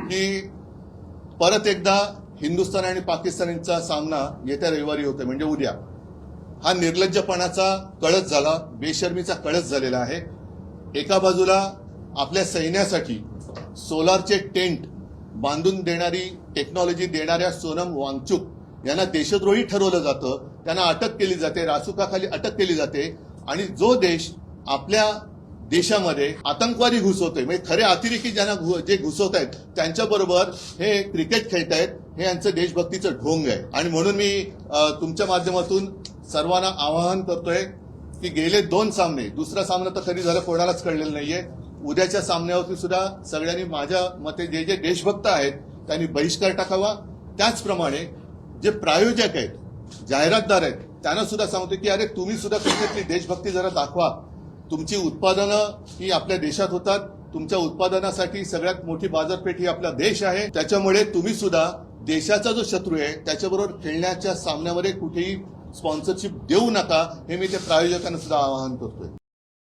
की परत एकदा हिंदुस्थान आणि पाकिस्तानचा सामना येत्या रविवारी होतोय, म्हणजे उद्या. हा निर्लज्जपणाचा कळस झाला, बेशर्मीचा कळस झालेला आहे. एका बाजूला आपल्या सैन्यासाठी सोलारचे टेंट बांधून देणारी टेक्नॉलॉजी देणाऱ्या सोनम वांगचुक यांना देशद्रोही ठरवलं जातं, त्यांना अटक केली जाते, रासुकाखाली अटक केली जाते. आणि जो देश आपल्या देशामध्ये आतंकवादी घुसवतोय, म्हणजे खरे अतिरेकी ज्यांना जे घुसवत आहेत त्यांच्याबरोबर हे क्रिकेट खेळतायत, हे यांचं देशभक्तीचं ढोंग आहे. आणि म्हणून मी तुमच्या माध्यमातून सर्वांना आवाहन करतोय की गेले 2 सामने, दुसरा सामना तर कधी झालं कोणालाच कळलेलं नाहीये, उद्याच्या सामन्यावरती सुद्धा सगळ्यांनी माझ्या मते जे देशभक्त आहेत त्यांनी बहिष्कार टाकावा. त्याचप्रमाणे जे प्रायोजक आहेत, जाहिरातदार आहेत, त्यांना सुद्धा सांगतो की अरे तुम्ही सुद्धा क्रिकेटची देशभक्ती जरा दाखवा. तुमची उत्पादनं ही आपल्या देशात होतात, तुमच्या उत्पादनासाठी सगळ्यात मोठी बाजारपेठ ही आपला देश आहे. त्याच्यामुळे तुम्ही सुद्धा देशाचा जो शत्रू आहे त्याच्याबरोबर खेळण्याच्या सामन्यामध्ये कुठेही स्पॉन्सरशिप देऊ नका, हे मी त्या प्रायोजकांना सुद्धा आवाहन करतोय.